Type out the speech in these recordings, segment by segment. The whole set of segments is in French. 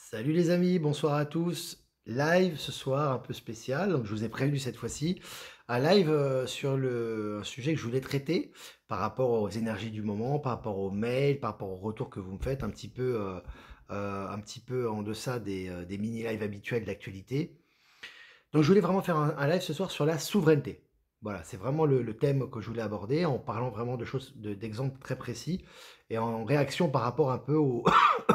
Salut les amis, bonsoir à tous. Live ce soir un peu spécial, donc je vous ai prévenu cette fois-ci, un live sur un sujet que je voulais traiter par rapport aux énergies du moment, par rapport aux mails, par rapport aux retours que vous me faites, un petit peu en deçà des mini-lives habituels d'actualité. Donc je voulais vraiment faire un live ce soir sur la souveraineté. Voilà, c'est vraiment le thème que je voulais aborder en parlant vraiment de choses, d'exemples très précis et en réaction par rapport un peu aux,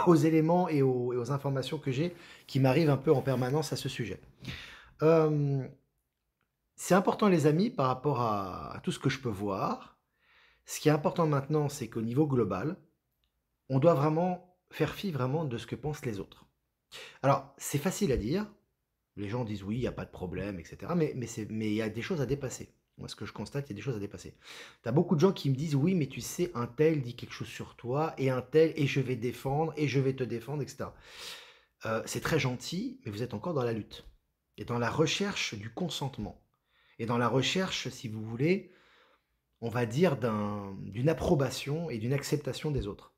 aux éléments et aux informations que j'ai qui m'arrivent un peu en permanence à ce sujet. Euh, c'est important les amis par rapport à tout ce que je peux voir. Ce qui est important maintenant, c'est qu'au niveau global, on doit vraiment faire fi vraiment de ce que pensent les autres. Alors, c'est facile à dire, les gens disent oui, il n'y a pas de problème, etc. Mais il y a des choses à dépasser. Moi, ce que je constate, il y a des choses à dépasser. Tu as beaucoup de gens qui me disent oui, mais tu sais, un tel dit quelque chose sur toi, et un tel, et je vais défendre, et je vais te défendre, etc. C'est très gentil, mais vous êtes encore dans la lutte. Et dans la recherche du consentement. Et dans la recherche, si vous voulez, on va dire d'une approbation et d'une acceptation des autres.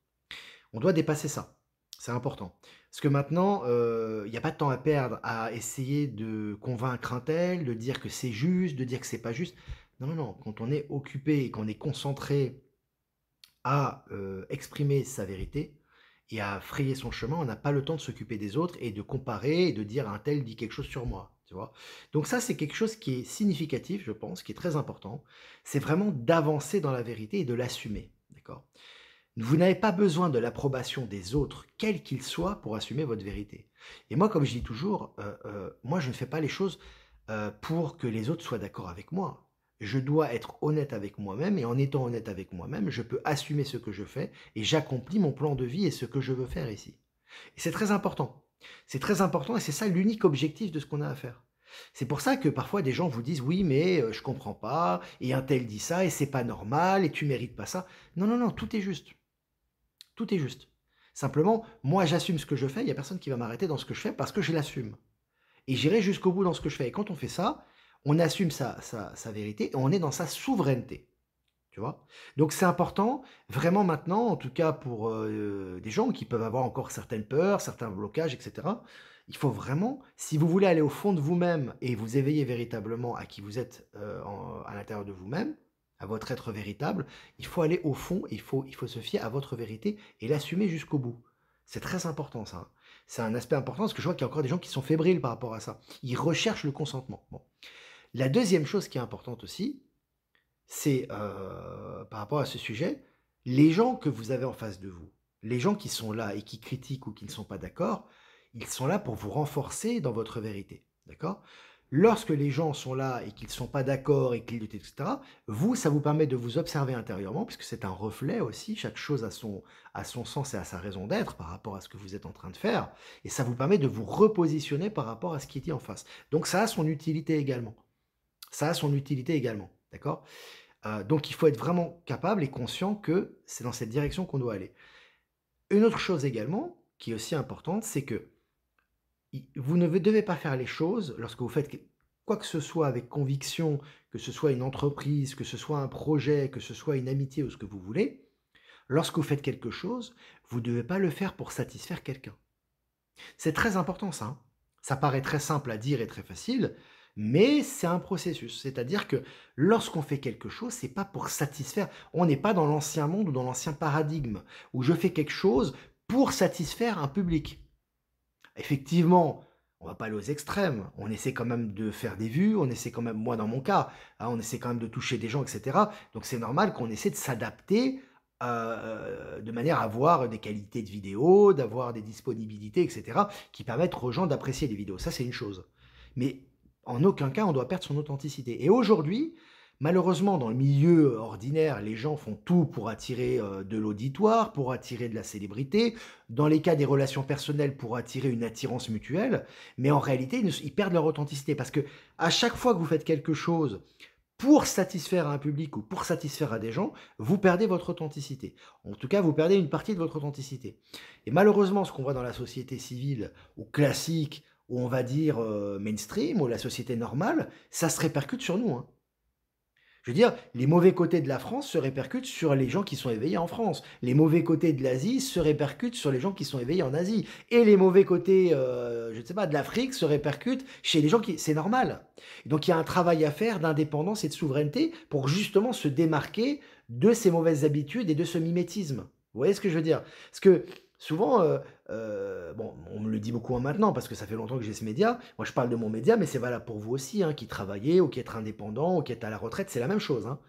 On doit dépasser ça. C'est important. Parce que maintenant, il n'y a pas de temps à perdre à essayer de convaincre un tel, de dire que c'est juste, de dire que c'est pas juste. Non, non, non. Quand on est occupé et qu'on est concentré à exprimer sa vérité et à frayer son chemin, on n'a pas le temps de s'occuper des autres et de comparer et de dire un tel dit quelque chose sur moi. Tu vois. Donc ça, c'est quelque chose qui est significatif, je pense, qui est très important. C'est vraiment d'avancer dans la vérité et de l'assumer. D'accord. Vous n'avez pas besoin de l'approbation des autres, quels qu'ils soient, pour assumer votre vérité. Et moi, comme je dis toujours, moi, je ne fais pas les choses pour que les autres soient d'accord avec moi. Je dois être honnête avec moi-même, et en étant honnête avec moi-même, je peux assumer ce que je fais, et j'accomplis mon plan de vie et ce que je veux faire ici. Et c'est très important. C'est très important, et c'est ça l'unique objectif de ce qu'on a à faire. C'est pour ça que parfois des gens vous disent oui mais je comprends pas et un tel dit ça et c'est pas normal et tu mérites pas ça. Non non non, tout est juste. Tout est juste. Simplement, moi j'assume ce que je fais, il n'y a personne qui va m'arrêter dans ce que je fais parce que je l'assume. Et j'irai jusqu'au bout dans ce que je fais. Et quand on fait ça, on assume sa vérité et on est dans sa souveraineté. Tu vois. Donc c'est important, vraiment maintenant, en tout cas pour des gens qui peuvent avoir encore certaines peurs, certains blocages, etc. Il faut vraiment, si vous voulez aller au fond de vous-même et vous éveiller véritablement à qui vous êtes à l'intérieur de vous-même, à votre être véritable, il faut aller au fond, il faut se fier à votre vérité et l'assumer jusqu'au bout. C'est très important ça, hein. C'est un aspect important parce que je vois qu'il y a encore des gens qui sont fébriles par rapport à ça. Ils recherchent le consentement. Bon. La deuxième chose qui est importante aussi, c'est par rapport à ce sujet, les gens que vous avez en face de vous, les gens qui sont là et qui critiquent ou qui ne sont pas d'accord, ils sont là pour vous renforcer dans votre vérité, d'accord? Lorsque les gens sont là et qu'ils ne sont pas d'accord et qu'ils luttent, etc., vous, ça vous permet de vous observer intérieurement, puisque c'est un reflet aussi, chaque chose a son sens et a sa raison d'être par rapport à ce que vous êtes en train de faire, et ça vous permet de vous repositionner par rapport à ce qui est dit en face. Donc ça a son utilité également. Ça a son utilité également, d'accord? Donc il faut être vraiment capable et conscient que c'est dans cette direction qu'on doit aller. Une autre chose également, qui est aussi importante, c'est que vous ne devez pas faire les choses lorsque vous faites quoi que ce soit avec conviction, que ce soit une entreprise, que ce soit un projet, que ce soit une amitié ou ce que vous voulez, lorsque vous faites quelque chose, vous ne devez pas le faire pour satisfaire quelqu'un. C'est très important ça, hein. Ça paraît très simple à dire et très facile, mais c'est un processus. C'est-à-dire que lorsqu'on fait quelque chose, c'est pas pour satisfaire. On n'est pas dans l'ancien monde ou dans l'ancien paradigme où je fais quelque chose pour satisfaire un public. Effectivement, on va pas aller aux extrêmes. On essaie quand même de faire des vues, on essaie quand même, moi dans mon cas, hein, on essaie quand même de toucher des gens, etc. Donc c'est normal qu'on essaie de s'adapter de manière à avoir des qualités de vidéo, d'avoir des disponibilités, etc., qui permettent aux gens d'apprécier les vidéos. Ça, c'est une chose. Mais en aucun cas, on doit perdre son authenticité. Et aujourd'hui, malheureusement, dans le milieu ordinaire, les gens font tout pour attirer de l'auditoire, pour attirer de la célébrité, dans les cas des relations personnelles, pour attirer une attirance mutuelle, mais en réalité, ils perdent leur authenticité parce que à chaque fois que vous faites quelque chose pour satisfaire un public ou pour satisfaire à des gens, vous perdez votre authenticité. En tout cas, vous perdez une partie de votre authenticité. Et malheureusement, ce qu'on voit dans la société civile ou classique, ou on va dire mainstream, ou la société normale, ça se répercute sur nous, hein. Je veux dire, les mauvais côtés de la France se répercutent sur les gens qui sont éveillés en France. Les mauvais côtés de l'Asie se répercutent sur les gens qui sont éveillés en Asie. Et les mauvais côtés, je ne sais pas, de l'Afrique se répercutent chez les gens qui... C'est normal. Donc il y a un travail à faire d'indépendance et de souveraineté pour justement se démarquer de ces mauvaises habitudes et de ce mimétisme. Vous voyez ce que je veux dire? Parce que souvent, bon, on me le dit beaucoup maintenant parce que ça fait longtemps que j'ai ce média. Moi, je parle de mon média, mais c'est valable pour vous aussi, hein, qui travaillez ou qui êtes indépendant ou qui êtes à la retraite, c'est la même chose, hein.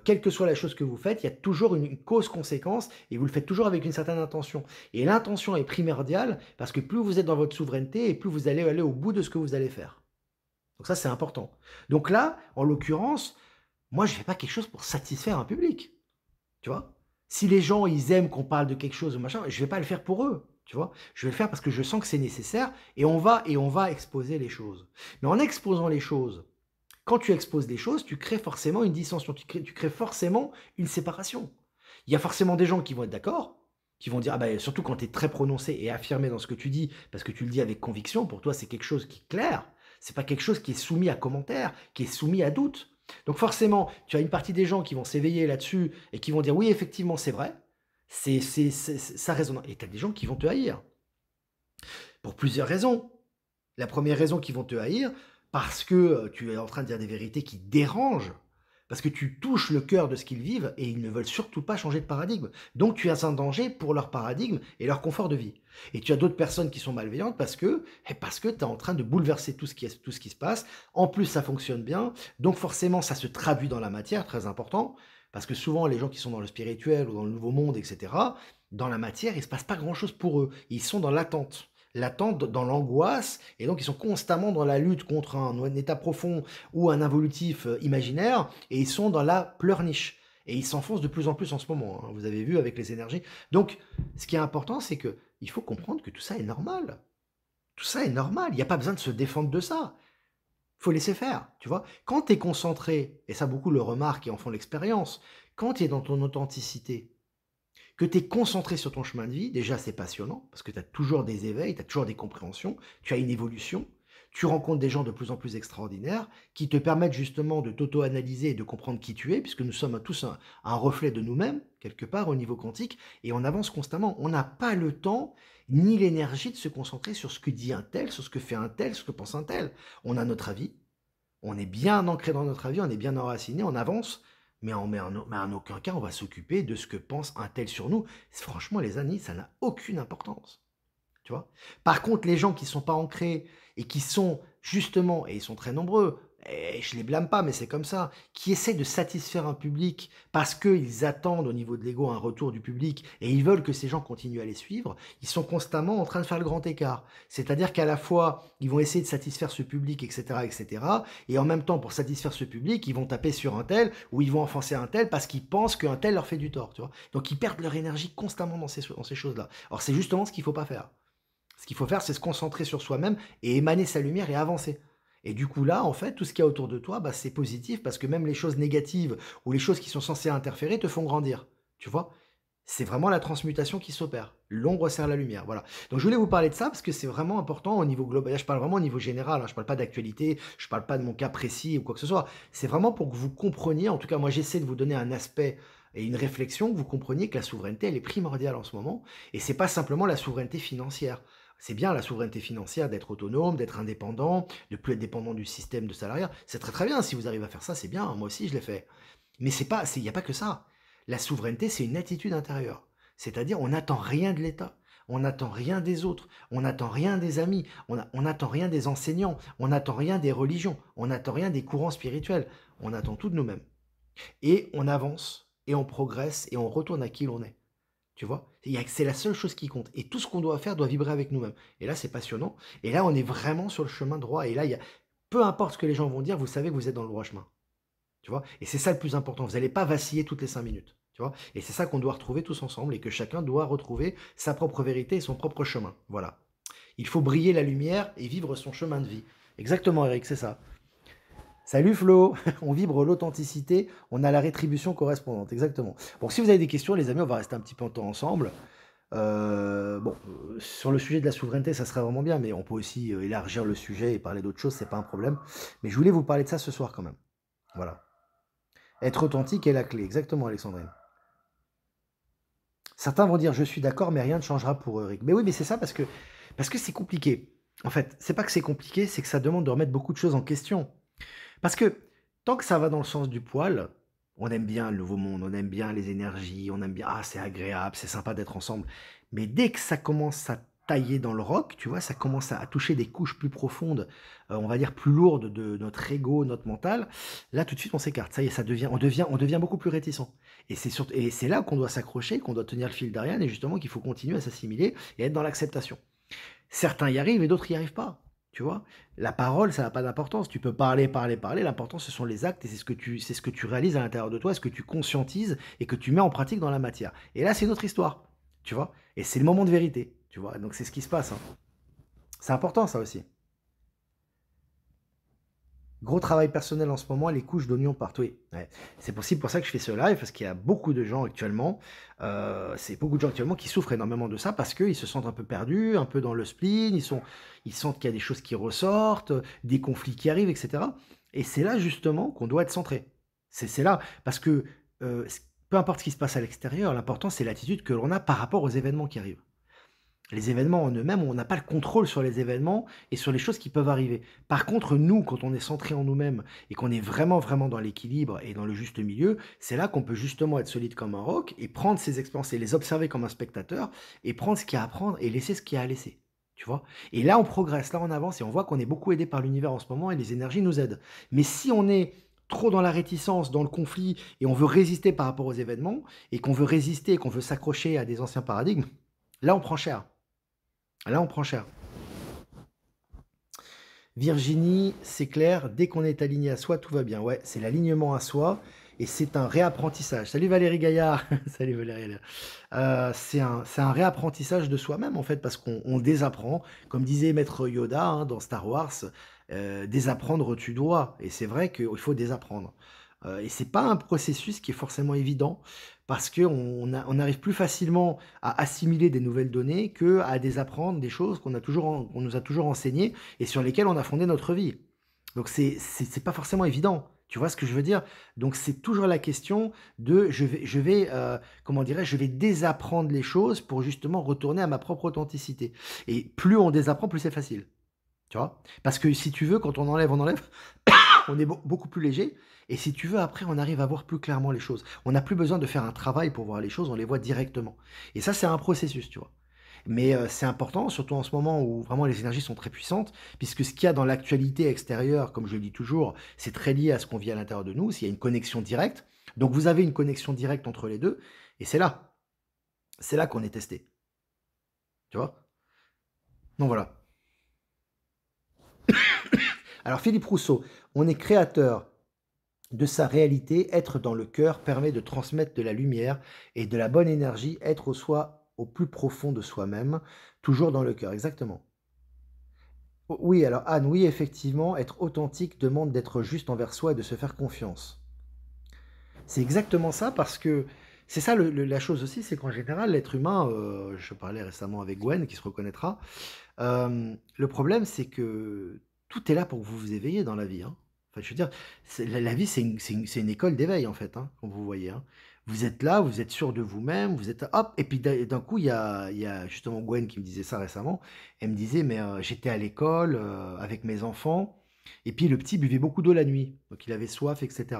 Quelle que soit la chose que vous faites, il y a toujours une cause-conséquence et vous le faites toujours avec une certaine intention. Et l'intention est primordiale parce que plus vous êtes dans votre souveraineté et plus vous allez aller au bout de ce que vous allez faire. Donc ça, c'est important. Donc là, en l'occurrence, moi, je ne fais pas quelque chose pour satisfaire un public. Tu vois? Si les gens, ils aiment qu'on parle de quelque chose ou machin, je vais pas le faire pour eux, tu vois? Je vais le faire parce que je sens que c'est nécessaire et on va exposer les choses. Mais en exposant les choses, quand tu exposes des choses, tu crées forcément une dissension, tu crées forcément une séparation. Il y a forcément des gens qui vont être d'accord, qui vont dire, ah ben, surtout quand tu es très prononcé et affirmé dans ce que tu dis, parce que tu le dis avec conviction, pour toi c'est quelque chose qui est clair, c'est pas quelque chose qui est soumis à commentaire, qui est soumis à doute. Donc forcément, tu as une partie des gens qui vont s'éveiller là-dessus et qui vont dire, oui, effectivement, c'est vrai, ça résonne. Et tu as des gens qui vont te haïr, pour plusieurs raisons. La première raison qu'ils vont te haïr, parce que tu es en train de dire des vérités qui dérangent, parce que tu touches le cœur de ce qu'ils vivent et ils ne veulent surtout pas changer de paradigme. Donc tu es un danger pour leur paradigme et leur confort de vie. Et tu as d'autres personnes qui sont malveillantes parce que tu es en train de bouleverser tout ce qui se passe. En plus, ça fonctionne bien. Donc forcément, ça se traduit dans la matière, très important. Parce que souvent, les gens qui sont dans le spirituel ou dans le nouveau monde, etc., dans la matière, il ne se passe pas grand-chose pour eux. Ils sont dans l'attente dans l'angoisse, et donc ils sont constamment dans la lutte contre un état profond ou un involutif imaginaire, et ils sont dans la pleurniche. Et ils s'enfoncent de plus en plus en ce moment, hein, vous avez vu avec les énergies. Donc, ce qui est important, c'est que il faut comprendre que tout ça est normal. Tout ça est normal, il n'y a pas besoin de se défendre de ça. Il faut laisser faire, tu vois. Quand tu es concentré, et ça beaucoup le remarquent et en font l'expérience, quand tu es dans ton authenticité, que tu es concentré sur ton chemin de vie, déjà c'est passionnant, parce que tu as toujours des éveils, tu as toujours des compréhensions, tu as une évolution, tu rencontres des gens de plus en plus extraordinaires qui te permettent justement de t'auto-analyser et de comprendre qui tu es, puisque nous sommes tous un reflet de nous-mêmes, quelque part au niveau quantique, et on avance constamment. On n'a pas le temps ni l'énergie de se concentrer sur ce que dit un tel, sur ce que fait un tel, sur ce que pense un tel. On a notre avis, on est bien ancré dans notre avis, on est bien enraciné, on avance, mais en aucun cas on va s'occuper de ce que pense un tel sur nous. Franchement, les amis, ça n'a aucune importance. Tu vois? Par contre, les gens qui sont pas ancrés et qui sont justement, et ils sont très nombreux, et je les blâme pas, mais c'est comme ça, qui essaient de satisfaire un public parce qu'ils attendent au niveau de l'ego un retour du public et ils veulent que ces gens continuent à les suivre, ils sont constamment en train de faire le grand écart. C'est-à-dire qu'à la fois, ils vont essayer de satisfaire ce public, etc., etc., et en même temps, pour satisfaire ce public, ils vont taper sur un tel ou ils vont offenser un tel parce qu'ils pensent qu'un tel leur fait du tort, tu vois. Donc ils perdent leur énergie constamment dans ces choses-là. Alors c'est justement ce qu'il faut pas faire. Ce qu'il faut faire, c'est se concentrer sur soi-même et émaner sa lumière et avancer. Et du coup, là, en fait, tout ce qu'il y a autour de toi, bah, c'est positif parce que même les choses négatives ou les choses qui sont censées interférer te font grandir. Tu vois? C'est vraiment la transmutation qui s'opère. L'ombre sert la lumière. Voilà. Donc, je voulais vous parler de ça parce que c'est vraiment important au niveau global. Là, je parle vraiment au niveau général, hein. Je ne parle pas d'actualité, je ne parle pas de mon cas précis ou quoi que ce soit. C'est vraiment pour que vous compreniez. En tout cas, moi, j'essaie de vous donner un aspect et une réflexion, que vous compreniez que la souveraineté, elle est primordiale en ce moment. Et c'est pas simplement la souveraineté financière. C'est bien la souveraineté financière d'être autonome, d'être indépendant, de plus être dépendant du système de salariat. C'est très très bien. Si vous arrivez à faire ça, c'est bien. Moi aussi, je l'ai fait. Mais il n'y a pas que ça. La souveraineté, c'est une attitude intérieure. C'est-à-dire, on n'attend rien de l'État. On n'attend rien des autres. On n'attend rien des amis. On n'attend rien des enseignants. On n'attend rien des religions. On n'attend rien des courants spirituels. On attend tout de nous-mêmes. Et on avance, et on progresse, et on retourne à qui l'on est. Tu vois? C'est la seule chose qui compte. Et tout ce qu'on doit faire doit vibrer avec nous-mêmes. Et là, c'est passionnant. Et là, on est vraiment sur le chemin droit. Et là, peu importe ce que les gens vont dire, vous savez que vous êtes dans le droit chemin. Tu vois? Et c'est ça le plus important. Vous n'allez pas vaciller toutes les 5 minutes. Tu vois? Et c'est ça qu'on doit retrouver tous ensemble et que chacun doit retrouver sa propre vérité et son propre chemin. Voilà. Il faut briller la lumière et vivre son chemin de vie. Exactement, Eric, c'est ça. Salut Flo, on vibre l'authenticité, on a la rétribution correspondante, exactement. Bon, si vous avez des questions, les amis, on va rester un petit peu de temps ensemble. Bon, sur le sujet de la souveraineté, ça serait vraiment bien, mais on peut aussi élargir le sujet et parler d'autres choses, c'est pas un problème. Mais je voulais vous parler de ça ce soir quand même. Voilà. Être authentique est la clé, exactement, Alexandrine. Certains vont dire: «Je suis d'accord, mais rien ne changera pour eux, Rick». Mais oui, mais c'est ça parce que c'est compliqué. En fait, c'est pas que c'est compliqué, c'est que ça demande de remettre beaucoup de choses en question. Parce que tant que ça va dans le sens du poil, on aime bien le nouveau monde, on aime bien les énergies, on aime bien: «Ah, c'est agréable, c'est sympa d'être ensemble». Mais dès que ça commence à tailler dans le roc, tu vois? Ça commence à toucher des couches plus profondes, on va dire plus lourdes de notre ego, notre mental, là tout de suite on s'écarte. Ça y est, ça devient on devient beaucoup plus réticent. Et c'est là qu'on doit s'accrocher, qu'on doit tenir le fil d'Ariane et justement qu'il faut continuer à s'assimiler et être dans l'acceptation. Certains y arrivent et d'autres y arrivent pas, tu vois? La parole, ça n'a pas d'importance. Tu peux parler, parler, parler. L'important, ce sont les actes et c'est ce que tu réalises à l'intérieur de toi, ce que tu conscientises et que tu mets en pratique dans la matière. Et là, c'est une autre histoire, tu vois? Et c'est le moment de vérité, tu vois? Donc c'est ce qui se passe, hein. C'est important ça aussi. Gros travail personnel en ce moment, les couches d'oignons partout. Oui, ouais. C'est possible pour ça que je fais ce live, parce qu'il y a beaucoup de gens actuellement, c'est beaucoup de gens actuellement qui souffrent énormément de ça parce qu'ils se sentent un peu perdus, un peu dans le spleen, ils sentent qu'il y a des choses qui ressortent, des conflits qui arrivent, etc. Et c'est là justement qu'on doit être centré. C'est là, parce que peu importe ce qui se passe à l'extérieur, l'important c'est l'attitude que l'on a par rapport aux événements qui arrivent. Les événements en eux-mêmes, on n'a pas le contrôle sur les événements et sur les choses qui peuvent arriver. Par contre, nous, quand on est centré en nous-mêmes et qu'on est vraiment, vraiment dans l'équilibre et dans le juste milieu, c'est là qu'on peut justement être solide comme un roc et prendre ces expériences et les observer comme un spectateur et prendre ce qu'il y a à prendre et laisser ce qu'il y a à laisser. Tu vois? Et là, on progresse, là, on avance et on voit qu'on est beaucoup aidé par l'univers en ce moment et les énergies nous aident. Mais si on est trop dans la réticence, dans le conflit et on veut résister par rapport aux événements et qu'on veut résister et qu'on veut s'accrocher à des anciens paradigmes, là, on prend cher. Là, on prend cher. Virginie, c'est clair, dès qu'on est aligné à soi, tout va bien. Ouais, c'est l'alignement à soi et c'est un réapprentissage. Salut Valérie Gaillard. Salut Valérie. C'est un réapprentissage de soi-même en fait, parce qu'on désapprend. Comme disait Maître Yoda hein, dans Star Wars, désapprendre tu dois. Et c'est vrai qu'il faut désapprendre. Et c'est pas un processus qui est forcément évident parce qu'on arrive plus facilement à assimiler des nouvelles données que à désapprendre des choses qu'on nous a toujours enseignées et sur lesquelles on a fondé notre vie. Donc c'est pas forcément évident. Tu vois ce que je veux dire? Donc c'est toujours la question de comment dirais-je, je vais désapprendre les choses pour justement retourner à ma propre authenticité. Et plus on désapprend, plus c'est facile. Tu vois? Parce que si tu veux, quand on enlève, on est beaucoup plus léger. Et si tu veux, après, on arrive à voir plus clairement les choses. On n'a plus besoin de faire un travail pour voir les choses, on les voit directement. Et ça, c'est un processus, tu vois. Mais c'est important, surtout en ce moment où vraiment les énergies sont très puissantes, puisque ce qu'il y a dans l'actualité extérieure, comme je le dis toujours, c'est très lié à ce qu'on vit à l'intérieur de nous, s'il y a une connexion directe. Donc vous avez une connexion directe entre les deux, et c'est là qu'on est testé, tu vois. Donc voilà. Alors Philippe Rousseau, on est créateur de sa réalité, être dans le cœur permet de transmettre de la lumière et de la bonne énergie, être au soi au plus profond de soi-même, toujours dans le cœur, exactement. Oui, alors Anne, oui, effectivement, être authentique demande d'être juste envers soi et de se faire confiance. C'est exactement ça parce que c'est ça la chose aussi, c'est qu'en général, l'être humain, je parlais récemment avec Gwen qui se reconnaîtra, le problème c'est que tout est là pour que vous vous éveillez dans la vie, hein. Enfin, je veux dire, la vie c'est une école d'éveil en fait, hein, comme vous voyez, hein. Vous êtes là, vous êtes sûr de vous-même, vous êtes hop, et puis d'un coup, il y a justement Gwen qui me disait ça récemment. Elle me disait, mais j'étais à l'école avec mes enfants, et puis le petit buvait beaucoup d'eau la nuit, donc il avait soif, etc.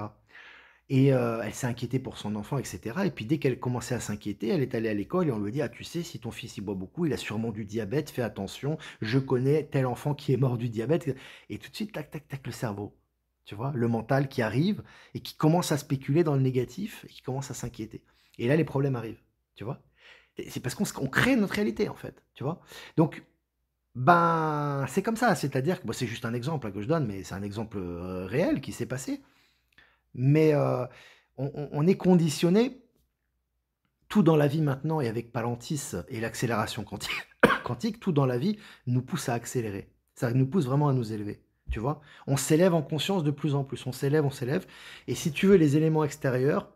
Et elle s'est inquiétée pour son enfant, et cetera. Et puis dès qu'elle commençait à s'inquiéter, elle est allée à l'école et on lui a dit: «Ah tu sais, si ton fils il boit beaucoup, il a sûrement du diabète, fais attention, je connais tel enfant qui est mort du diabète». Et tout de suite, tac, tac, tac, le cerveau, tu vois? Le mental qui arrive et qui commence à spéculer dans le négatif et qui commence à s'inquiéter. Et là, les problèmes arrivent, tu vois? Et c'est parce qu'on crée notre réalité en fait, tu vois? Donc, ben, c'est comme ça, c'est-à-dire que bon, c'est juste un exemple, hein, que je donne, mais c'est un exemple, réel qui s'est passé. Mais on est conditionné, tout dans la vie maintenant et avec Palantis et l'accélération quantique, quantique, tout dans la vie nous pousse à accélérer. Ça nous pousse vraiment à nous élever, tu vois? On s'élève en conscience de plus en plus, on s'élève et si tu veux, les éléments extérieurs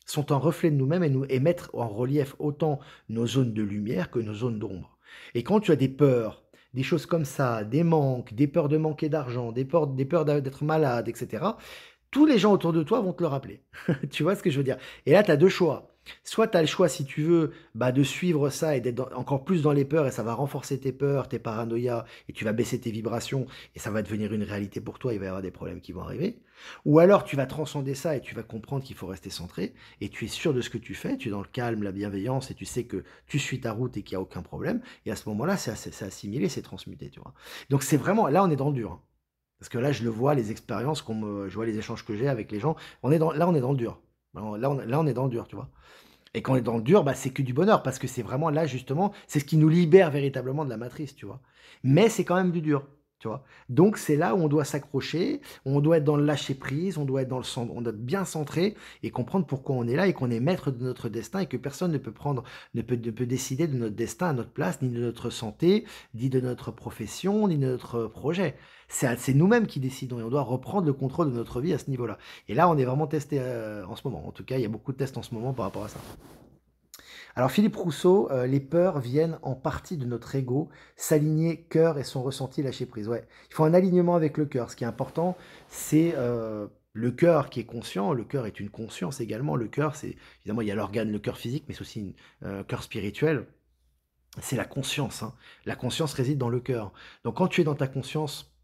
sont un reflet de nous-mêmes et mettent en relief autant nos zones de lumière que nos zones d'ombre. Et quand tu as des peurs, des choses comme ça, des manques, des peurs de manquer d'argent, des peurs d'être malade, etc., tous les gens autour de toi vont te le rappeler. Tu vois ce que je veux dire? Et là, tu as 2 choix. Soit tu as le choix, si tu veux, bah, de suivre ça et d'être encore plus dans les peurs et ça va renforcer tes peurs, tes paranoïas et tu vas baisser tes vibrations et ça va devenir une réalité pour toi, il va y avoir des problèmes qui vont arriver. Ou alors tu vas transcender ça et tu vas comprendre qu'il faut rester centré et tu es sûr de ce que tu fais, tu es dans le calme, la bienveillance et tu sais que tu suis ta route et qu'il y a aucun problème et à ce moment-là, c'est assimilé, c'est transmuté, tu vois? Donc c'est vraiment là, on est dans le dur, hein. Parce que là, je le vois, les expériences je vois les échanges que j'ai avec les gens, on est dans le dur. Là, on est dans le dur, tu vois? Et quand on est dans le dur, bah, c'est que du bonheur parce que c'est vraiment là, justement, c'est ce qui nous libère véritablement de la matrice, tu vois? Mais c'est quand même du dur, tu vois? Donc c'est là où on doit s'accrocher, on doit être dans le lâcher prise, on doit être dans le cen on doit être bien centré et comprendre pourquoi on est là et qu'on est maître de notre destin et que personne ne peut décider de notre destin à notre place, ni de notre santé, ni de notre profession, ni de notre projet. C'est nous-mêmes qui décidons et on doit reprendre le contrôle de notre vie à ce niveau-là. Et là, on est vraiment testé, en ce moment. En tout cas, il y a beaucoup de tests en ce moment par rapport à ça. Alors Philippe Rousseau, les peurs viennent en partie de notre ego, s'aligner cœur et son ressenti lâcher prise. Ouais, il faut un alignement avec le cœur. Ce qui est important, c'est le cœur qui est conscient. Le cœur est une conscience également. Le cœur, c'est évidemment il y a l'organe, le cœur physique, mais c'est aussi un cœur spirituel. C'est la conscience, hein. La conscience réside dans le cœur. Donc quand tu es dans ta conscience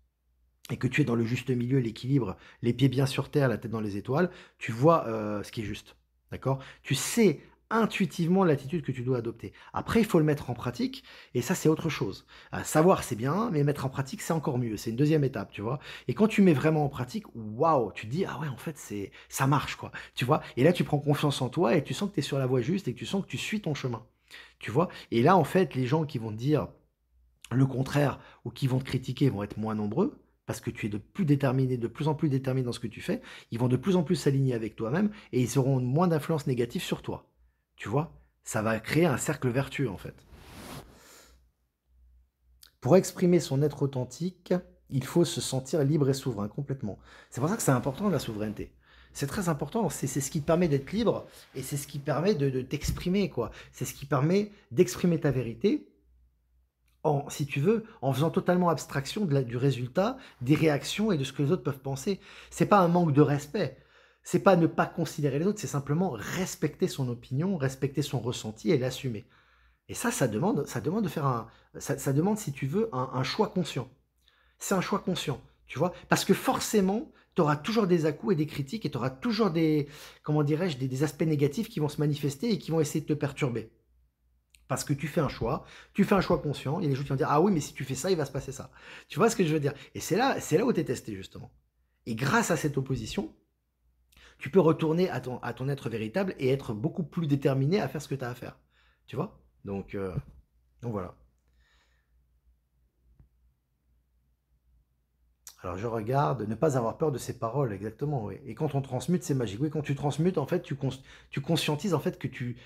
et que tu es dans le juste milieu, l'équilibre, les pieds bien sur terre, la tête dans les étoiles, tu vois, ce qui est juste. D'accord? Tu sais intuitivement l'attitude que tu dois adopter. Après, il faut le mettre en pratique et ça, c'est autre chose. Savoir, c'est bien, mais mettre en pratique, c'est encore mieux. C'est une deuxième étape, tu vois? Et quand tu mets vraiment en pratique, waouh! Tu te dis: «Ah ouais, en fait, ça marche, quoi». Tu vois? Et là, tu prends confiance en toi et tu sens que tu es sur la voie juste et que tu sens que tu suis ton chemin. Tu vois? Et là, en fait, les gens qui vont te dire le contraire ou qui vont te critiquer vont être moins nombreux parce que tu es de plus en plus déterminé dans ce que tu fais. Ils vont de plus en plus s'aligner avec toi-même et ils auront moins d'influence négative sur toi. Tu vois? Ça va créer un cercle vertueux en fait. Pour exprimer son être authentique, il faut se sentir libre et souverain complètement. C'est pour ça que c'est important la souveraineté. C'est très important, c'est ce qui te permet d'être libre et c'est ce qui permet de t'exprimer quoi. C'est ce qui permet d'exprimer ta vérité si tu veux, en faisant totalement abstraction du résultat, des réactions et de ce que les autres peuvent penser. C'est pas un manque de respect. C'est pas ne pas considérer les autres, c'est simplement respecter son opinion, respecter son ressenti et l'assumer. Et ça demande de faire ça demande, si tu veux, un choix conscient. C'est un choix conscient, tu vois? Parce que forcément, tu auras toujours des à-coups et des critiques et tu auras toujours comment dirais-je, des aspects négatifs qui vont se manifester et qui vont essayer de te perturber. Parce que tu fais un choix conscient, il y a des gens qui vont dire: «Ah oui, mais si tu fais ça, il va se passer ça». Tu vois ce que je veux dire? Et c'est là où tu es testé justement. Et grâce à cette opposition, tu peux retourner à ton être véritable et être beaucoup plus déterminé à faire ce que tu as à faire. Tu vois? Donc voilà. Alors je regarde, ne pas avoir peur de ses paroles, exactement, oui. Et quand on transmute, c'est magique. Oui, quand tu transmutes, en fait, tu conscientises en fait que tu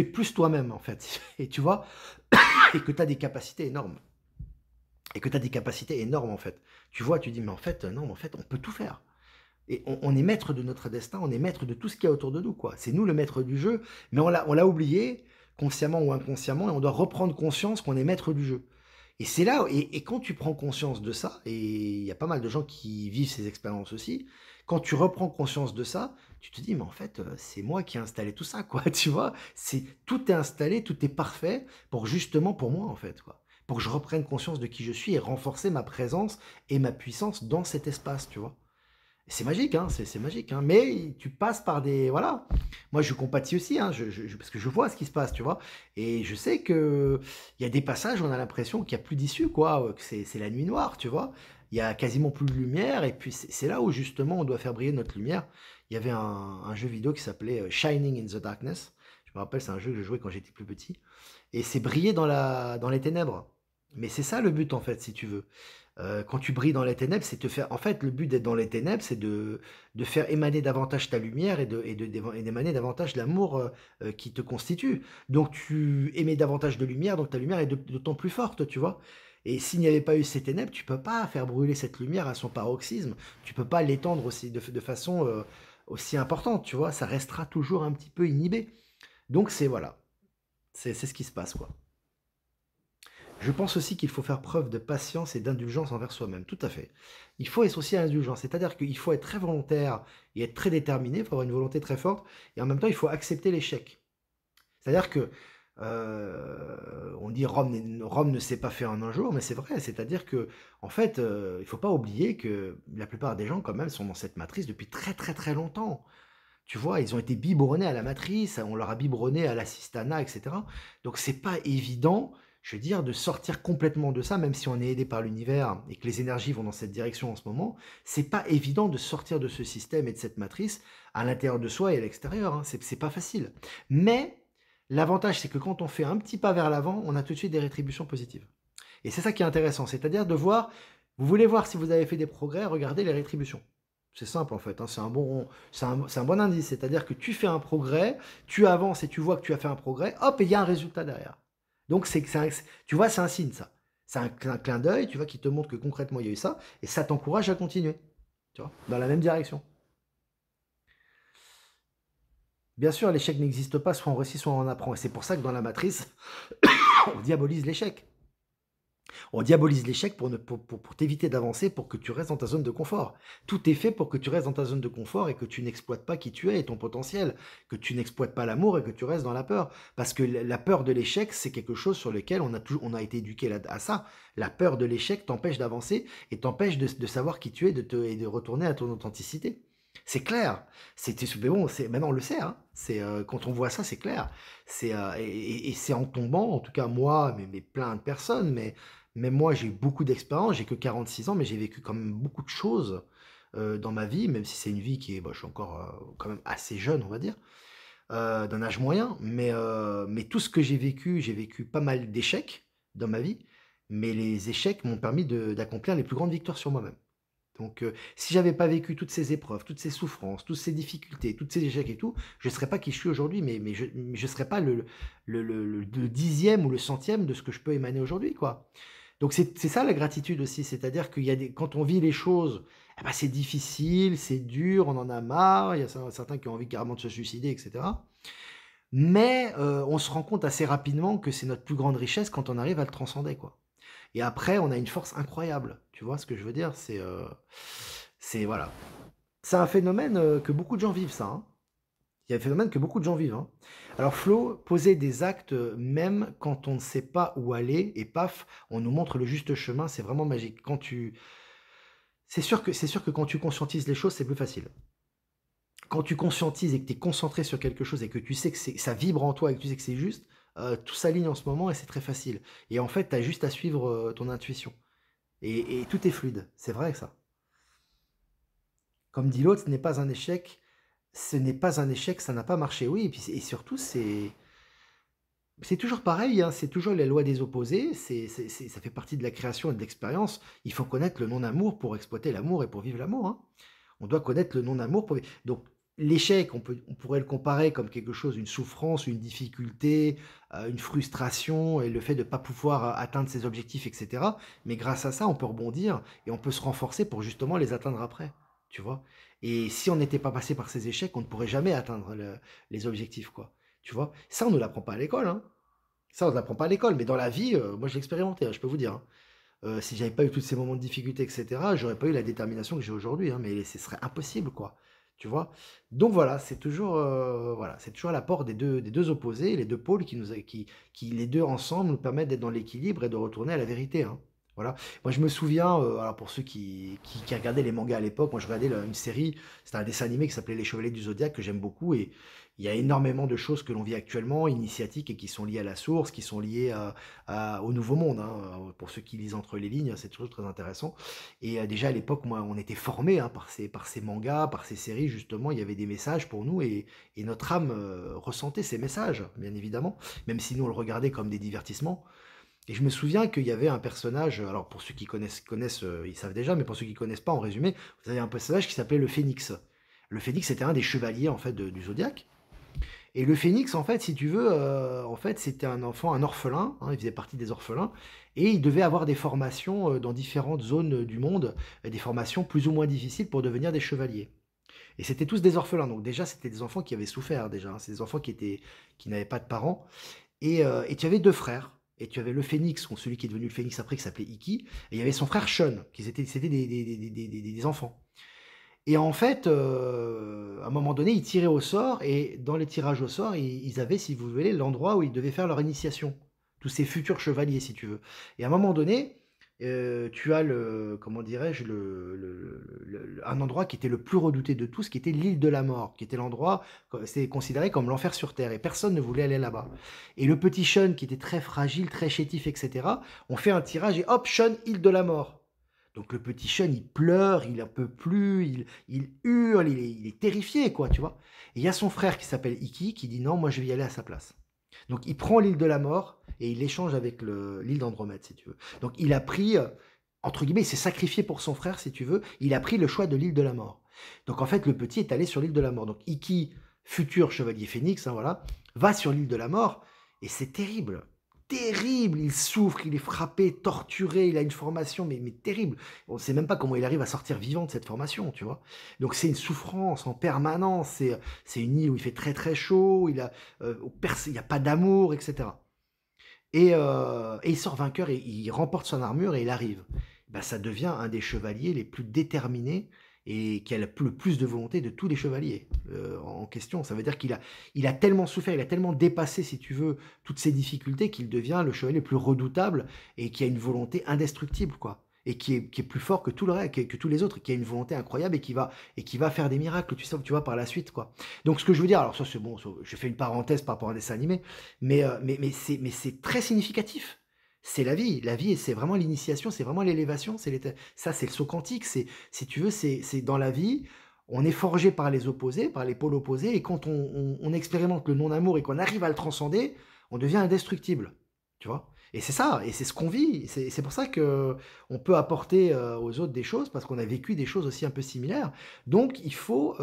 es plus toi-même, en fait. Et tu vois? Et que tu as des capacités énormes. Et que tu as des capacités énormes en fait. Tu vois, tu dis: «Mais en fait, non, mais en fait, on peut tout faire» et on est maître de notre destin, on est maître de tout ce qu'il y a autour de nous, quoi. C'est nous le maître du jeu, mais on l'a oublié, consciemment ou inconsciemment et on doit reprendre conscience qu'on est maître du jeu et c'est là et quand tu prends conscience de ça et il y a pas mal de gens qui vivent ces expériences aussi, quand tu reprends conscience de ça, tu te dis: «Mais en fait, c'est moi qui ai installé tout ça, quoi», tu vois? Tout est installé, tout est parfait pour justement pour moi, en fait, quoi. Pour que je reprenne conscience de qui je suis et renforcer ma présence et ma puissance dans cet espace, tu vois? C'est magique, hein, c'est magique, hein, mais tu passes par des voilà. Moi, je compatis aussi, hein, parce que je vois ce qui se passe, tu vois? Et je sais que il y a des passages où on a l'impression qu'il y a plus d'issue, quoi, que c'est la nuit noire, tu vois? Il y a quasiment plus de lumière et puis c'est là où justement on doit faire briller notre lumière. Il y avait un jeu vidéo qui s'appelait, Shining in the Darkness. Je me rappelle, c'est un jeu que je jouais quand j'étais plus petit et c'est briller dans les ténèbres. Mais c'est ça le but, en fait, si tu veux. Quand tu brilles dans les ténèbres, c'est te faire en fait, le but d'être dans les ténèbres, c'est de faire émaner davantage ta lumière et d'émaner davantage l'amour, qui te constitue. Donc tu émets davantage de lumière, donc ta lumière est d'autant plus forte, tu vois? Et s'il n'y avait pas eu ces ténèbres, tu peux pas faire brûler cette lumière à son paroxysme. Tu peux pas l'étendre aussi de façon, aussi importante, tu vois? Ça restera toujours un petit peu inhibé. Donc c'est voilà, c'est ce qui se passe, quoi. Je pense aussi qu'il faut faire preuve de patience et d'indulgence envers soi-même, tout à fait. Il faut être aussi indulgent, c'est-à-dire qu'il faut être très volontaire et être très déterminé, il faut avoir une volonté très forte, et en même temps, il faut accepter l'échec. C'est-à-dire que, on dit Rome ne s'est pas fait en un jour, mais c'est vrai, c'est-à-dire que, en fait, il faut pas oublier que la plupart des gens, quand même, sont dans cette matrice depuis très, très, très longtemps. Tu vois? Ils ont été biberonnés à la matrice, on leur a biberonné à l'assistanat et cetera. Donc c'est pas évident, je veux dire, de sortir complètement de ça, même si on est aidé par l'univers et que les énergies vont dans cette direction en ce moment, c'est pas évident de sortir de ce système et de cette matrice à l'intérieur de soi et à l'extérieur, hein. C'est pas facile. Mais l'avantage, c'est que quand on fait un petit pas vers l'avant, on a tout de suite des rétributions positives. Et c'est ça qui est intéressant, c'est-à-dire de voir, vous voulez voir si vous avez fait des progrès, regardez les rétributions. C'est simple en fait, hein, c'est un bon indice, c'est-à-dire que tu fais un progrès, tu avances et tu vois que tu as fait un progrès, hop, et il y a un résultat derrière. Donc tu vois, c'est un signe ça. C'est un clin d'œil, tu vois, qui te montre que concrètement il y a eu ça, et ça t'encourage à continuer, tu vois, dans la même direction. Bien sûr, l'échec n'existe pas, soit on réussit, soit on apprend. Et c'est pour ça que dans la matrice, on diabolise l'échec. On diabolise l'échec pour t'éviter d'avancer, pour que tu restes dans ta zone de confort. Tout est fait pour que tu restes dans ta zone de confort et que tu n'exploites pas qui tu es et ton potentiel, que tu n'exploites pas l'amour et que tu restes dans la peur. Parce que la peur de l'échec, c'est quelque chose sur lequel on a été éduqué à ça. La peur de l'échec t'empêche d'avancer et t'empêche de savoir qui tu es et de retourner à ton authenticité. C'est clair. Mais bon, maintenant on le sait. Hein. Quand on voit ça, c'est clair. Et c'est en tombant, en tout cas moi, mais plein de personnes, mais moi, j'ai eu beaucoup d'expérience, j'ai que 46 ans, mais j'ai vécu quand même beaucoup de choses dans ma vie, même si c'est une vie qui est, bah, je suis encore quand même assez jeune, on va dire, d'un âge moyen, mais tout ce que j'ai vécu pas mal d'échecs dans ma vie, mais les échecs m'ont permis d'accomplir les plus grandes victoires sur moi-même. Donc, si j'avais pas vécu toutes ces épreuves, toutes ces souffrances, toutes ces difficultés, tous ces échecs et tout, je serais pas qui je suis aujourd'hui, mais je serais pas le dixième ou le centième de ce que je peux émaner aujourd'hui, quoi. Donc c'est ça la gratitude aussi, c'est-à-dire quand on vit les choses, eh ben, c'est difficile, c'est dur, on en a marre, il y a certains qui ont envie carrément de se suicider, etc. Mais on se rend compte assez rapidement que c'est notre plus grande richesse quand on arrive à le transcender, quoi. Et après, on a une force incroyable. Tu vois ce que je veux dire? Voilà. C'est un phénomène que beaucoup de gens vivent, ça, hein. Il y a un phénomène que beaucoup de gens vivent, hein. Alors Flo, poser des actes même quand on ne sait pas où aller et paf, on nous montre le juste chemin, c'est vraiment magique. C'est sûr que quand tu conscientises les choses, c'est plus facile. Quand tu conscientises et que tu es concentré sur quelque chose et que tu sais que ça vibre en toi et que tu sais que c'est juste, tout s'aligne en ce moment et c'est très facile. Et en fait, tu as juste à suivre ton intuition. Et tout est fluide. C'est vrai que ça. Comme dit l'autre, ce n'est pas un échec. Ce n'est pas un échec, ça n'a pas marché. Oui, et surtout, c'est toujours pareil, hein, c'est toujours les lois des opposés, ça fait partie de la création et de l'expérience. Il faut connaître le non-amour pour exploiter l'amour et pour vivre l'amour, hein. On doit connaître le non-amour pour... Donc, l'échec, on pourrait le comparer comme quelque chose, une souffrance, une difficulté, une frustration, et le fait de ne pas pouvoir atteindre ses objectifs, etc. Mais grâce à ça, on peut rebondir et on peut se renforcer pour justement les atteindre après, tu vois. Et si on n'était pas passé par ces échecs, on ne pourrait jamais atteindre les objectifs, quoi. Tu vois. Ça, on ne nous l'apprend pas à l'école, hein. Ça, on ne l'apprend pas à l'école, mais dans la vie, moi je l'ai expérimenté, hein, je peux vous dire, hein. Si j'avais pas eu tous ces moments de difficulté, etc., j'aurais pas eu la détermination que j'ai aujourd'hui, hein, mais ce serait impossible, quoi. Tu vois? Donc voilà, voilà, c'est toujours l'apport des deux opposés, les deux pôles qui les deux ensemble nous permettent d'être dans l'équilibre et de retourner à la vérité, hein. Voilà. Moi, je me souviens, alors pour ceux qui regardaient les mangas à l'époque, moi je regardais une série, c'était un dessin animé qui s'appelait Les Chevaliers du Zodiaque, que j'aime beaucoup, et il y a énormément de choses que l'on vit actuellement, initiatiques, et qui sont liées à la source, qui sont liées au nouveau monde, hein. Pour ceux qui lisent entre les lignes, c'est toujours très intéressant. Et déjà à l'époque, moi, on était formés, hein, par ces mangas, par ces séries, justement, il y avait des messages pour nous, et notre âme ressentait ces messages, bien évidemment, même si nous on le regardait comme des divertissements. Et je me souviens qu'il y avait un personnage, alors pour ceux qui connaissent, ils savent déjà, mais pour ceux qui connaissent pas, en résumé, vous avez un personnage qui s'appelait le Phénix. Le Phénix, c'était un des chevaliers en fait du Zodiaque. Et le Phénix, en fait, si tu veux, en fait, c'était un enfant, un orphelin, hein, il faisait partie des orphelins, et il devait avoir des formations dans différentes zones du monde, des formations plus ou moins difficiles pour devenir des chevaliers. Et c'était tous des orphelins, donc déjà, c'était des enfants qui avaient souffert déjà, hein, c'est des enfants qui n'avaient pas de parents, et tu avais deux frères. et tu avais le phénix, ou celui qui est devenu le phénix après, qui s'appelait Iki, et il y avait son frère Sean, c'était des enfants. Et en fait, à un moment donné, ils tiraient au sort, et dans les tirages au sort, ils avaient, si vous voulez, l'endroit où ils devaient faire leur initiation. Tous ces futurs chevaliers, si tu veux. Et à un moment donné, tu as comment dirais-je, un endroit qui était le plus redouté de tous, qui était l'île de la mort, qui était l'endroit, c'est considéré comme l'enfer sur Terre, et personne ne voulait aller là-bas. Et le petit Sean, qui était très fragile, très chétif, etc., on fait un tirage, et hop, Sean, île de la mort. Donc le petit Sean, il pleure, il en peut plus, il hurle, il est terrifié, quoi, tu vois. Et il y a son frère qui s'appelle Iki qui dit non, moi je vais y aller à sa place. Donc il prend l'île de la mort et il échange avec l'île d'Andromède, si tu veux. Donc il a pris, entre guillemets, il s'est sacrifié pour son frère, si tu veux, il a pris le choix de l'île de la mort. Donc en fait, le petit est allé sur l'île de la mort. Donc Iki, futur chevalier phénix, hein, voilà, va sur l'île de la mort et c'est terrible. Terrible, il souffre, il est frappé, torturé, il a une formation, mais terrible. On ne sait même pas comment il arrive à sortir vivant de cette formation, tu vois. Donc c'est une souffrance en permanence, c'est une île où il fait très très chaud, il n'y a pas d'amour, etc. Et il sort vainqueur et il remporte son armure et il arrive. Ben, ça devient un des chevaliers les plus déterminés et qui a le plus de volonté de tous les chevaliers en question. Ça veut dire qu'il a tellement souffert, il a tellement dépassé, si tu veux, toutes ces difficultés qu'il devient le chevalier le plus redoutable et qui a une volonté indestructible, quoi. Et qui est plus fort que, tout le reste, que tous les autres, qui a une volonté incroyable et qui va faire des miracles, tu vois, par la suite, quoi. Donc ce que je veux dire, alors ça c'est bon, j'ai fait une parenthèse par rapport à un dessin animé, mais c'est très significatif. C'est la vie. La vie, c'est vraiment l'initiation, c'est vraiment l'élévation. Ça, c'est le saut quantique. Si tu veux, c'est dans la vie, on est forgé par les opposés, par les pôles opposés, et quand on expérimente le non-amour et qu'on arrive à le transcender, on devient indestructible. Tu vois? Et c'est ça, et c'est ce qu'on vit. C'est pour ça que on peut apporter aux autres des choses, parce qu'on a vécu des choses aussi un peu similaires. Donc, il faut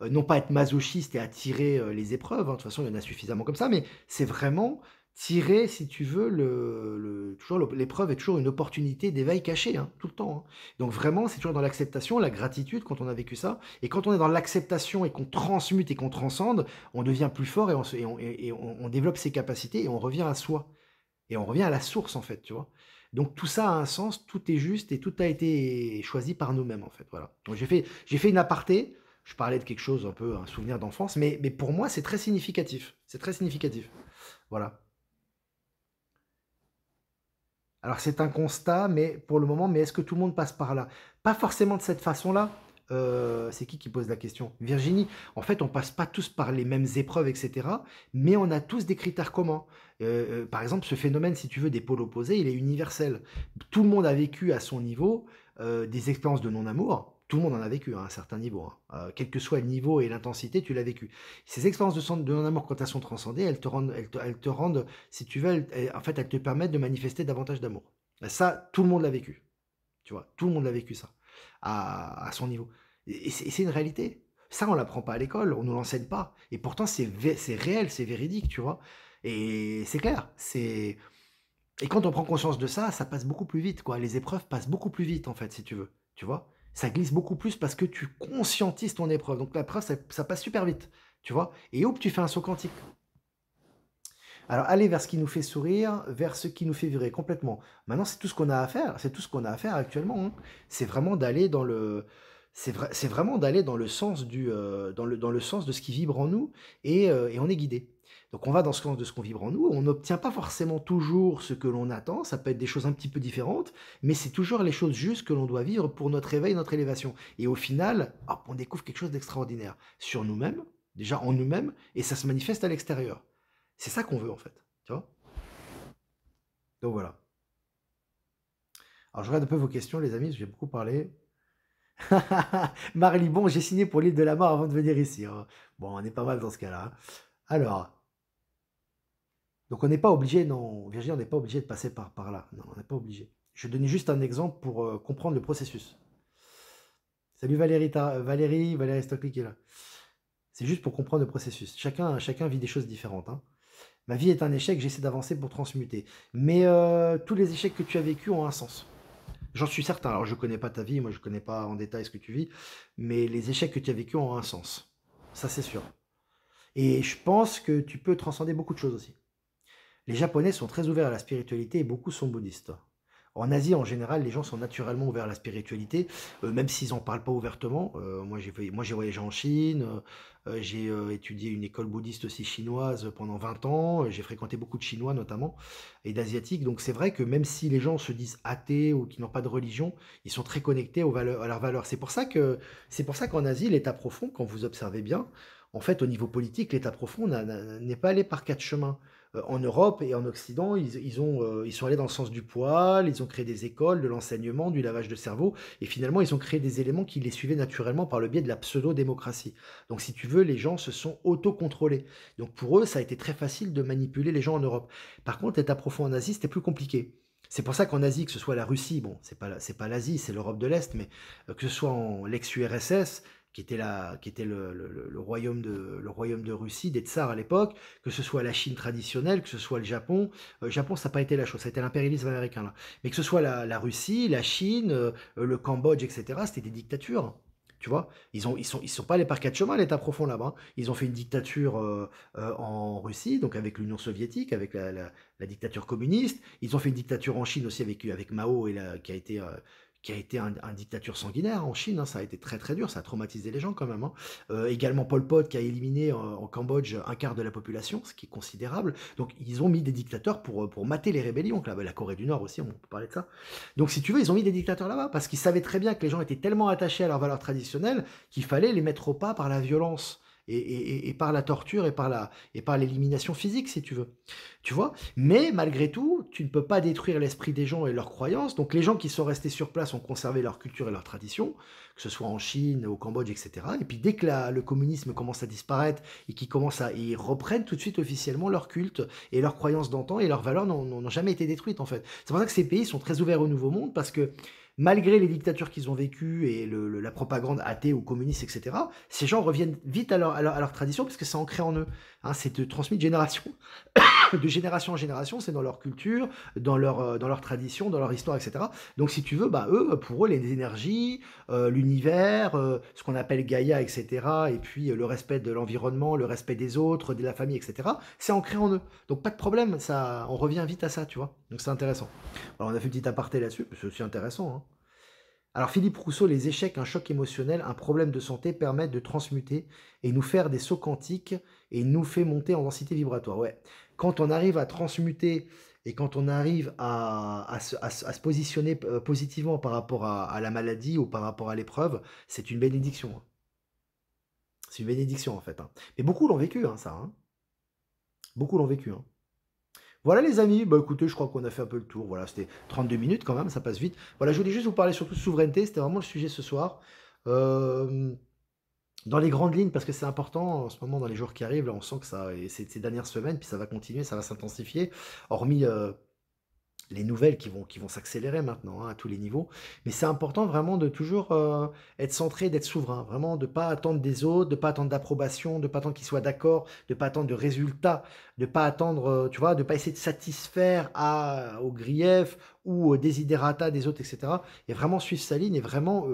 non pas être masochiste et attirer les épreuves, hein, de toute façon, il y en a suffisamment comme ça, mais c'est vraiment tirer, si tu veux, toujours l'épreuve est toujours une opportunité d'éveil caché, hein, tout le temps, hein. Donc vraiment, c'est toujours dans l'acceptation, la gratitude quand on a vécu ça. Et quand on est dans l'acceptation et qu'on transmute et qu'on transcende, on devient plus fort et on développe ses capacités et on revient à soi. Et on revient à la source, en fait, tu vois. Donc tout ça a un sens, tout est juste et tout a été choisi par nous-mêmes, en fait. Voilà. Donc j'ai fait une aparté. Je parlais de quelque chose un peu, un souvenir d'enfance, mais pour moi, c'est très significatif. C'est très significatif. Voilà. Alors c'est un constat, mais pour le moment, mais est-ce que tout le monde passe par là? Pas forcément de cette façon-là. C'est qui pose la question? Virginie. En fait, on passe pas tous par les mêmes épreuves, etc. Mais on a tous des critères communs. Par exemple, ce phénomène, si tu veux, des pôles opposés, il est universel. Tout le monde a vécu à son niveau des expériences de non-amour. Tout le monde en a vécu à un certain niveau, hein. Quel que soit le niveau et l'intensité, tu l'as vécu. Ces expériences de non-amour, quand elles sont transcendées, elles te rendent, si tu veux, en fait, elles te permettent de manifester davantage d'amour. Ça, tout le monde l'a vécu. Tu vois, tout le monde l'a vécu ça, à son niveau. Et c'est une réalité. Ça, on l'apprend pas à l'école, on nous l'enseigne pas. Et pourtant, c'est réel, c'est véridique, tu vois. Et c'est clair. Et quand on prend conscience de ça, ça passe beaucoup plus vite, quoi. Les épreuves passent beaucoup plus vite, en fait, si tu veux. Tu vois, ça glisse beaucoup plus parce que tu conscientises ton épreuve. Donc la preuve, ça passe super vite, tu vois. Et hop, tu fais un saut quantique. Alors, aller vers ce qui nous fait sourire, vers ce qui nous fait vibrer complètement. Maintenant, c'est tout ce qu'on a à faire. C'est tout ce qu'on a à faire actuellement, hein. C'est vraiment d'aller dans le, c'est vraiment d'aller dans le sens dans le sens de ce qui vibre en nous et on est guidé. Donc, on va dans ce sens de ce qu'on vibre en nous. On n'obtient pas forcément toujours ce que l'on attend. Ça peut être des choses un petit peu différentes, mais c'est toujours les choses justes que l'on doit vivre pour notre éveil, notre élévation. Et au final, hop, on découvre quelque chose d'extraordinaire sur nous-mêmes, déjà en nous-mêmes, et ça se manifeste à l'extérieur. C'est ça qu'on veut en fait, tu vois? Donc voilà. Alors je regarde un peu vos questions les amis, parce que j'ai beaucoup parlé. Marly, bon, j'ai signé pour l'île de la mort avant de venir ici, hein. Bon, on est pas mal dans ce cas-là, hein. Alors, donc on n'est pas obligé, non, Virginie, on n'est pas obligé de passer par là. Non, on n'est pas obligé. Je vais donner juste un exemple pour comprendre le processus. Salut Valérie, Valérie Stockley qui est là. C'est juste pour comprendre le processus. Chacun vit des choses différentes, hein. Ma vie est un échec, j'essaie d'avancer pour transmuter. Mais tous les échecs que tu as vécus ont un sens. J'en suis certain. Alors, je ne connais pas ta vie, moi, je ne connais pas en détail ce que tu vis, mais les échecs que tu as vécus ont un sens. Ça, c'est sûr. Et je pense que tu peux transcender beaucoup de choses aussi. Les Japonais sont très ouverts à la spiritualité et beaucoup sont bouddhistes. En Asie, en général, les gens sont naturellement ouverts à la spiritualité, même s'ils n'en parlent pas ouvertement. Moi, j'ai voyagé en Chine, j'ai étudié une école bouddhiste aussi chinoise pendant 20 ans, j'ai fréquenté beaucoup de Chinois notamment, et d'Asiatiques. Donc c'est vrai que même si les gens se disent athées ou qui n'ont pas de religion, ils sont très connectés aux valeurs, à leurs valeurs. C'est pour ça qu'en Asie, l'État profond, quand vous observez bien, en fait, au niveau politique, l'État profond n'est pas allé par quatre chemins. En Europe et en Occident, ils sont allés dans le sens du poil, ils ont créé des écoles, de l'enseignement, du lavage de cerveau, et finalement, ils ont créé des éléments qui les suivaient naturellement par le biais de la pseudo-démocratie. Donc, si tu veux, les gens se sont auto-contrôlés. Donc, pour eux, ça a été très facile de manipuler les gens en Europe. Par contre, l'État profond en Asie, c'était plus compliqué. C'est pour ça qu'en Asie, que ce soit la Russie, bon, c'est pas l'Asie, c'est l'Europe de l'Est, mais que ce soit en l'ex-URSS, qui était le royaume de Russie, des tsars à l'époque, que ce soit la Chine traditionnelle, que ce soit le Japon. Japon, ça n'a pas été la chose, ça a été l'impérialisme américain là. Mais que ce soit la Russie, la Chine, le Cambodge, etc., c'était des dictatures. Tu vois, ils sont pas allés par quatre chemins, l'État profond là-bas. Ils ont fait une dictature en Russie, donc avec l'Union soviétique, avec la dictature communiste. Ils ont fait une dictature en Chine aussi avec Mao, qui a été un dictature sanguinaire en Chine, hein, ça a été très très dur, ça a traumatisé les gens quand même, hein. Également Pol Pot qui a éliminé en Cambodge un quart de la population, ce qui est considérable. Donc ils ont mis des dictateurs pour mater les rébellions. La Corée du Nord aussi, on peut parler de ça. Donc si tu veux, ils ont mis des dictateurs là-bas parce qu'ils savaient très bien que les gens étaient tellement attachés à leurs valeurs traditionnelles qu'il fallait les mettre au pas par la violence. Et par la torture et par l'élimination physique, si tu veux. Tu vois? Mais malgré tout, tu ne peux pas détruire l'esprit des gens et leurs croyances. Donc les gens qui sont restés sur place ont conservé leur culture et leur tradition, que ce soit en Chine, au Cambodge, etc. Et puis dès que le communisme commence à disparaître et ils reprennent tout de suite officiellement leur culte et leurs croyances d'antan et leurs valeurs n'ont jamais été détruites en fait. C'est pour ça que ces pays sont très ouverts au Nouveau Monde parce que malgré les dictatures qu'ils ont vécues et la propagande athée ou communiste, etc., ces gens reviennent vite à leur tradition parce que c'est ancré en eux. Hein, c'est transmis de génération de génération en génération, c'est dans leur culture, dans leur tradition, dans leur histoire, etc. Donc si tu veux, bah, eux, pour eux, les énergies, l'univers, ce qu'on appelle Gaïa, etc., et puis le respect de l'environnement, le respect des autres, de la famille, etc., c'est ancré en eux. Donc pas de problème, ça, on revient vite à ça, tu vois. Donc c'est intéressant. Alors on a fait une petite aparté là-dessus, c'est aussi intéressant, hein. Alors Philippe Rousseau, les échecs, un choc émotionnel, un problème de santé permettent de transmuter et nous faire des sauts quantiques et nous fait monter en densité vibratoire. Ouais. Quand on arrive à transmuter et quand on arrive à se positionner positivement par rapport à la maladie ou par rapport à l'épreuve, c'est une bénédiction, hein. C'est une bénédiction en fait, hein. Mais beaucoup l'ont vécu, hein, ça, hein. Beaucoup l'ont vécu, hein. Voilà les amis, bah écoutez, je crois qu'on a fait un peu le tour. Voilà, c'était 32 minutes quand même, ça passe vite. Voilà, je voulais juste vous parler surtout de souveraineté, c'était vraiment le sujet ce soir. Euh, dans les grandes lignes, parce que c'est important en ce moment, dans les jours qui arrivent, là on sent que ça, et ces dernières semaines, puis ça va continuer, ça va s'intensifier, hormis les nouvelles qui vont s'accélérer maintenant, hein, à tous les niveaux. Mais c'est important vraiment de toujours être centré, d'être souverain, vraiment de ne pas attendre des autres, de ne pas attendre d'approbation, de ne pas attendre qu'ils soient d'accord, de ne pas attendre de résultats, de ne pas attendre, tu vois, de ne pas essayer de satisfaire aux griefs ou aux desiderata des autres, etc. Et vraiment suivre sa ligne et vraiment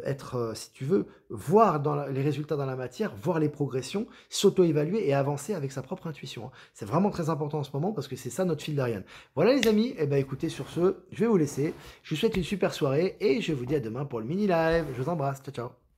être, si tu veux, voir les résultats dans la matière, voir les progressions, s'auto-évaluer et avancer avec sa propre intuition, hein. C'est vraiment très important en ce moment parce que c'est ça notre fil d'Ariane. Voilà les amis, et ben écoutez sur ce, je vais vous laisser. Je vous souhaite une super soirée et je vous dis à demain pour le mini live. Je vous embrasse, ciao ciao.